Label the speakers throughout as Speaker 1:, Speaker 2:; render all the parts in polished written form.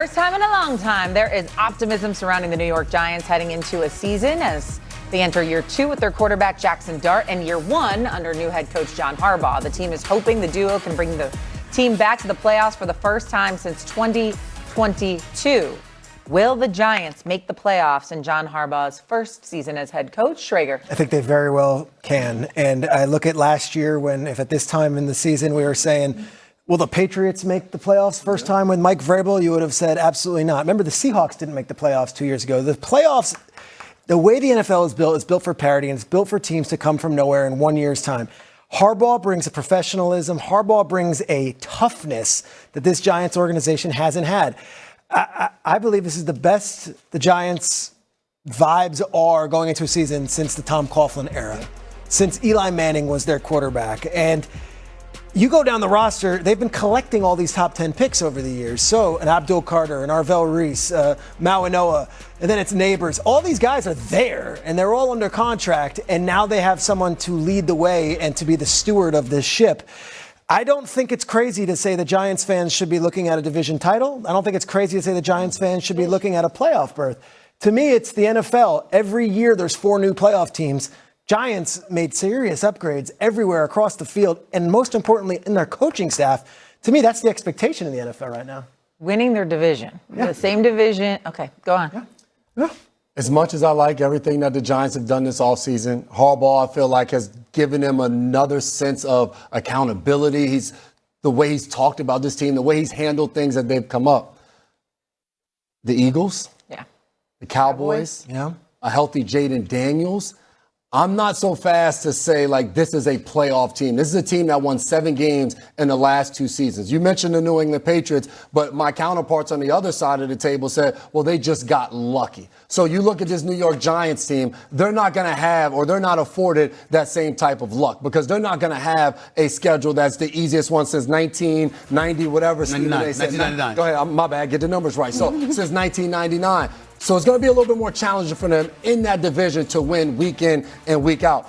Speaker 1: First time in a long time, there is optimism surrounding the New York Giants heading into a season as they enter year 2 with their quarterback Jackson Dart and year 1 under new head coach John Harbaugh. The team is hoping the duo can bring the team back to the playoffs for the first time since 2022. Will the Giants make the playoffs in John Harbaugh's first season as head coach? Schrager.
Speaker 2: I think they very well can. And I look at last year when, if at this time in the season we were saying, will the Patriots make the playoffs first time with Mike Vrabel? You would have said absolutely not. Remember, the Seahawks didn't make the playoffs 2 years ago. The playoffs, the way the NFL is built for parity, and it's built for teams to come from nowhere in 1 year's time. Harbaugh brings a professionalism. Harbaugh brings a toughness that this Giants organization hasn't had. I believe this is the best the Giants' vibes are going into a season since the Tom Coughlin era, since Eli Manning was their quarterback. And you go down the roster, they've been collecting all these top 10 picks over the years. So an Abdul Carter, an Arvell Reese, Mawanoa, and then it's Neighbors. All these guys are there, and they're all under contract, and now they have someone to lead the way and to be the steward of this ship. I don't think it's crazy to say the Giants fans should be looking at a division title. I don't think it's crazy to say the Giants fans should be looking at a playoff berth. To me, it's the NFL. Every year there's 4 new playoff teams. Giants made serious upgrades everywhere across the field, and most importantly, in their coaching staff. To me, that's the expectation in the NFL right now.
Speaker 1: Winning their division. Yeah. The same division. Okay, go on.
Speaker 3: Yeah. As much as I like everything that the Giants have done this offseason, Harbaugh, I feel like, has given them another sense of accountability. The way he's talked about this team, the way he's handled things that they've come up. The Eagles.
Speaker 1: Yeah.
Speaker 3: The Cowboys.
Speaker 2: Yeah.
Speaker 3: A healthy Jaden Daniels. I'm not so fast to say, like, this is a playoff team. This is a team that won 7 games in the last 2 seasons. You mentioned the New England Patriots, but my counterparts on the other side of the table said, well, they just got lucky. So you look at this New York Giants team, they're not going to have, or they're not afforded that same type of luck because they're not going to have a schedule that's the easiest one since 1990, whatever.
Speaker 4: 1999.
Speaker 3: Go ahead, my bad, get the numbers right. So since 1999. So it's going to be a little bit more challenging for them in that division to win week in and week out.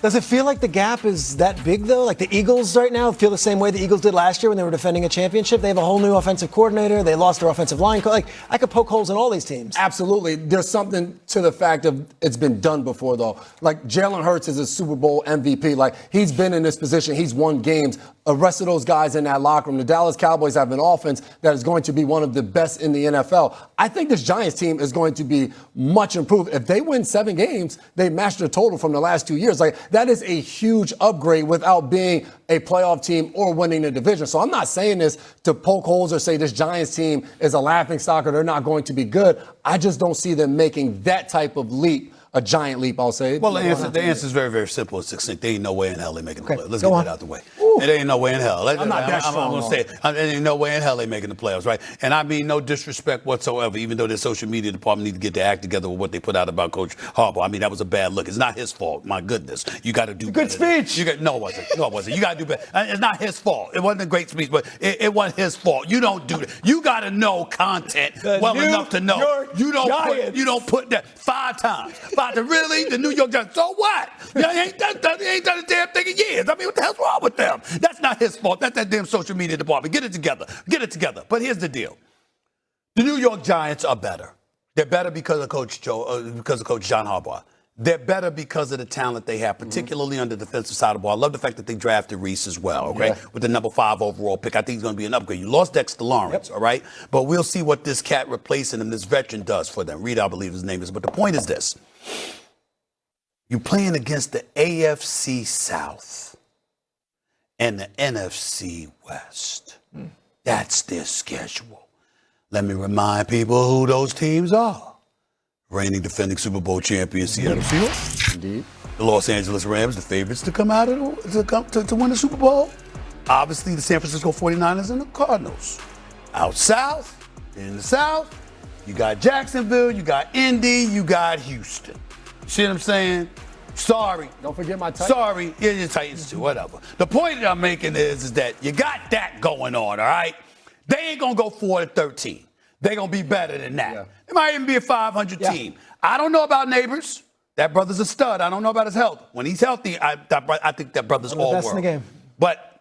Speaker 2: Does it feel like the gap is that big, though? Like the Eagles right now feel the same way the Eagles did last year when they were defending a championship? They have a whole new offensive coordinator. They lost their offensive line. Like, I could poke holes in all these teams.
Speaker 3: Absolutely. There's something to the fact of it's been done before, though. Like, Jalen Hurts is a Super Bowl MVP. Like, he's been in this position. He's won games. The rest of those guys in that locker room, the Dallas Cowboys have an offense that is going to be one of the best in the NFL. I think this Giants team is going to be much improved. If they win 7 games, they match their total from the last 2 years. Like, that is a huge upgrade without being a playoff team or winning the division. So I'm not saying this to poke holes or say this Giants team is a laughingstock or they're not going to be good. I just don't see them making that type of leap. A giant leap, I'll say.
Speaker 4: Well, the answer is very, very simple and succinct. There ain't no way in hell they making the playoffs. Let's get that out the way. There ain't no way in hell.
Speaker 3: I'm not that strong.
Speaker 4: I'm going to say it. There ain't no way in hell they making the playoffs, right? And I mean no disrespect whatsoever, even though their social media department need to get their act together with what they put out about Coach Harbaugh. I mean, that was a bad look. It's not his fault. My goodness. You got to do better.
Speaker 2: Good speech.
Speaker 4: No, it wasn't. No, it wasn't. You got to do better. It's not his fault. It wasn't a great speech, but it wasn't his fault. You don't do that. You got to know content well enough to know. You don't put that 5 times. Really? The New York Giants. So what? He ain't done a damn thing in years. I mean, what the hell's wrong with them? That's not his fault. That's that damn social media department. Get it together. But here's the deal. The New York Giants are better. They're better because of Coach John Harbaugh. They're better because of the talent they have, particularly on the defensive side of the ball. I love the fact that they drafted Reese as well, okay, with the number 5 overall pick. I think he's going to be an upgrade. You lost Dexter Lawrence, all right? But we'll see what this cat replacing him, this veteran, does for them. Reed, I believe his name is. But the point is this. You're playing against the AFC South and the NFC West. That's their schedule. Let me remind people who those teams are. Reigning defending Super Bowl champion Seattle Seahawks.
Speaker 3: Indeed.
Speaker 4: The Los Angeles Rams, the favorites to come out to win the Super Bowl. Obviously, the San Francisco 49ers and the Cardinals. Out south, in the South, you got Jacksonville, you got Indy, you got Houston. See what I'm saying? Sorry.
Speaker 3: Don't forget my Titans.
Speaker 4: Sorry. Yeah, your Titans too, whatever. The point that I'm making is that you got that going on, all right? They ain't going to go 4-13. They're going to be better than that. Yeah. It might even be a 500 team. I don't know about Neighbors. That brother's a stud. I don't know about his health. When he's healthy, I think that brother's all world.
Speaker 2: Best in the game.
Speaker 4: But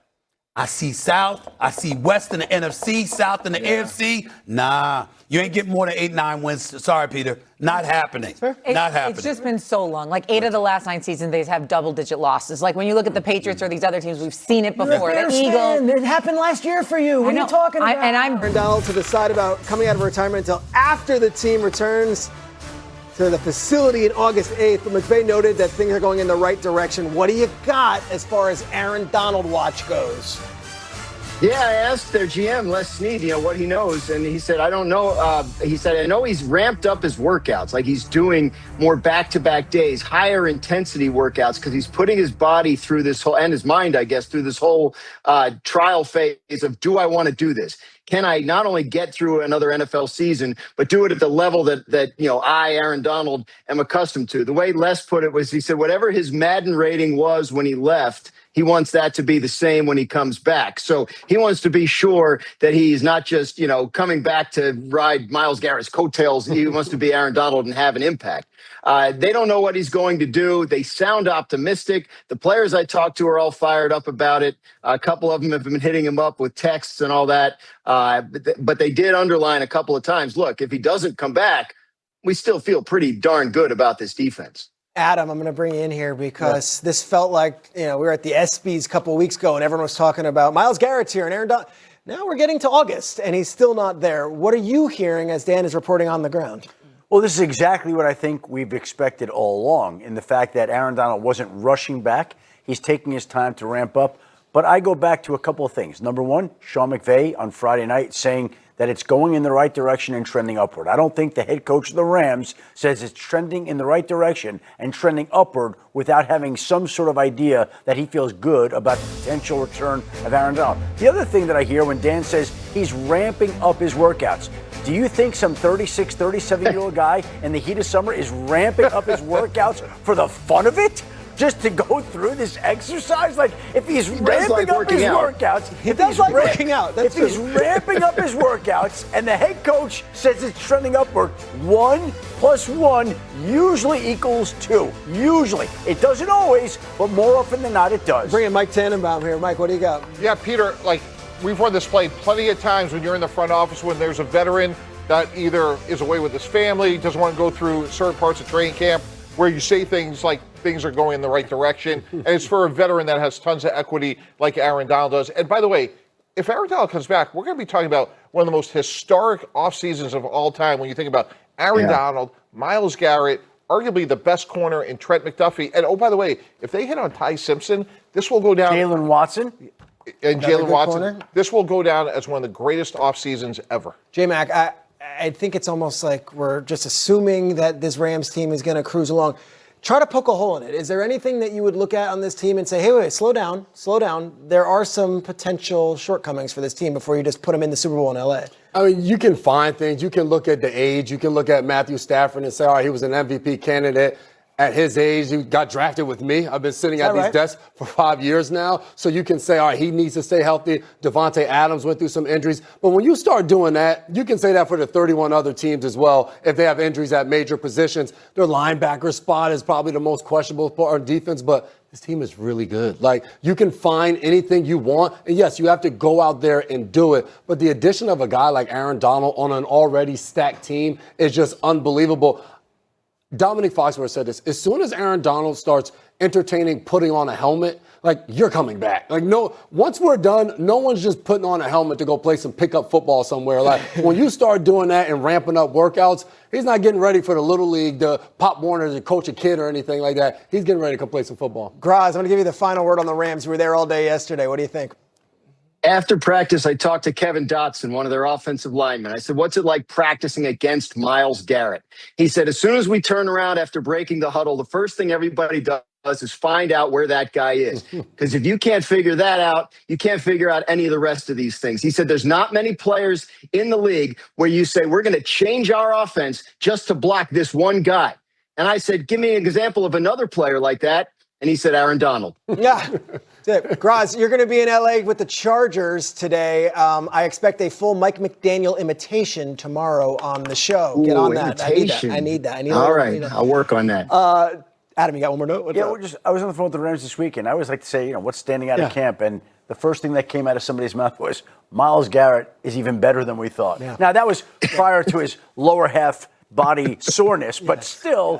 Speaker 4: I see South. I see West in the NFC, South in the AFC. Nah, you ain't getting more than 8-9 wins. Sorry, Peter. Not happening. Not happening.
Speaker 1: It's just been so long. Like 8 of the last 9 seasons, they have double-digit losses. Like when you look at the Patriots or these other teams, we've seen it before. The Eagles.
Speaker 2: It happened last year for you. What are you talking about?
Speaker 1: Aaron
Speaker 2: Donald to decide about coming out of retirement until after the team returns to the facility in August 8th. But McVay noted that things are going in the right direction. What do you got as far as Aaron Donald watch goes?
Speaker 5: Yeah, I asked their GM, Les Snead, what he knows, and he said, I don't know. He said, I know he's ramped up his workouts, like he's doing more back-to-back days, higher intensity workouts, because he's putting his body through this whole, and his mind, I guess, through this whole trial phase of, do I want to do this? Can I not only get through another NFL season, but do it at the level that I, Aaron Donald, am accustomed to? The way Les put it was, he said, whatever his Madden rating was when he left, he wants that to be the same when he comes back. So he wants to be sure that he's not just, coming back to ride Myles Garrett's coattails. He wants to be Aaron Donald and have an impact. They don't know what he's going to do. They sound optimistic. The players I talked to are all fired up about it. A couple of them have been hitting him up with texts and all that. But they did underline a couple of times, look, if he doesn't come back, we still feel pretty darn good about this defense.
Speaker 2: Adam, I'm going to bring you in here because this felt like, we were at the ESPYs a couple of weeks ago and everyone was talking about Myles Garrett's here and Aaron Donald. Now we're getting to August and he's still not there. What are you hearing as Dan is reporting on the ground?
Speaker 6: Well, this is exactly what I think we've expected all along, in the fact that Aaron Donald wasn't rushing back. He's taking his time to ramp up. But I go back to a couple of things. Number one, Sean McVay on Friday night saying that it's going in the right direction and trending upward. I don't think the head coach of the Rams says it's trending in the right direction and trending upward without having some sort of idea that he feels good about the potential return of Aaron Donald. The other thing that I hear when Dan says he's ramping up his workouts, do you think some 36, 37-year-old guy in the heat of summer is ramping up his workouts for the fun of it? Just to go through this exercise? Like, if he's ramping up his workouts,
Speaker 2: If he's ramping
Speaker 6: up his workouts and the head coach says it's trending upward, 1 + 1 usually equals 2. Usually. It doesn't always, but more often than not, it does.
Speaker 2: Bring in Mike Tannenbaum here. Mike, what do you got?
Speaker 7: Yeah, Peter, we've heard this played plenty of times when you're in the front office when there's a veteran that either is away with his family, doesn't want to go through certain parts of training camp, where you say things like things are going in the right direction. And it's for a veteran that has tons of equity like Aaron Donald does. And by the way, if Aaron Donald comes back, we're going to be talking about one of the most historic off seasons of all time when you think about Aaron Donald, Myles Garrett, arguably the best corner in Trent McDuffie. And oh, by the way, if they hit on Ty Simpson, this will go down.
Speaker 6: Jalen Watson.
Speaker 7: And Jalen Watson. This will go down as one of the greatest off seasons ever.
Speaker 2: J-Mac, I think it's almost like we're just assuming that this Rams team is going to cruise along. Try to poke a hole in it. Is there anything that you would look at on this team and say, hey, wait, slow down. There are some potential shortcomings for this team before you just put them in the Super Bowl in L.A.?
Speaker 3: I mean, you can find things. You can look at the age. You can look at Matthew Stafford and say, all right, he was an MVP candidate. At his age, he got drafted with me. I've been sitting at these desks for 5 years now. So you can say, all right, he needs to stay healthy. Devontae Adams went through some injuries. But when you start doing that, you can say that for the 31 other teams as well. If they have injuries at major positions, their linebacker spot is probably the most questionable part of defense. But this team is really good. You can find anything you want. And yes, you have to go out there and do it. But the addition of a guy like Aaron Donald on an already stacked team is just unbelievable. Dominic Foxworth said this, as soon as Aaron Donald starts entertaining putting on a helmet, you're coming back. Once we're done, no one's just putting on a helmet to go play some pickup football somewhere. When you start doing that and ramping up workouts, he's not getting ready for the Little League, the Pop Warner to coach a kid or anything like that. He's getting ready to come play some football.
Speaker 2: Graz, I'm going to give you the final word on the Rams. You were there all day yesterday. What do you think?
Speaker 5: After practice, I talked to Kevin Dotson, one of their offensive linemen. I said, what's it like practicing against Myles Garrett? He said, as soon as we turn around after breaking the huddle, the first thing everybody does is find out where that guy is. Because if you can't figure that out, you can't figure out any of the rest of these things. He said, there's not many players in the league where you say, we're going to change our offense just to block this one guy. And I said, give me an example of another player like that. And he said, Aaron Donald.
Speaker 2: Yeah. Graz, you're going to be in L.A. with the Chargers today. I expect a full Mike McDaniel imitation tomorrow on the show. Get on that.
Speaker 5: Imitation.
Speaker 2: I need that.
Speaker 5: All right. I'll work on that.
Speaker 2: Adam, you got one more note? What's
Speaker 6: Yeah,
Speaker 2: up?
Speaker 6: I was on the phone with the Rams this week, and I always like to say, what's standing out
Speaker 2: Yeah.
Speaker 6: of camp? And the first thing that came out of somebody's mouth was, Myles Garrett is even better than we thought.
Speaker 2: Yeah.
Speaker 6: Now, that was prior to his lower half body soreness, but still,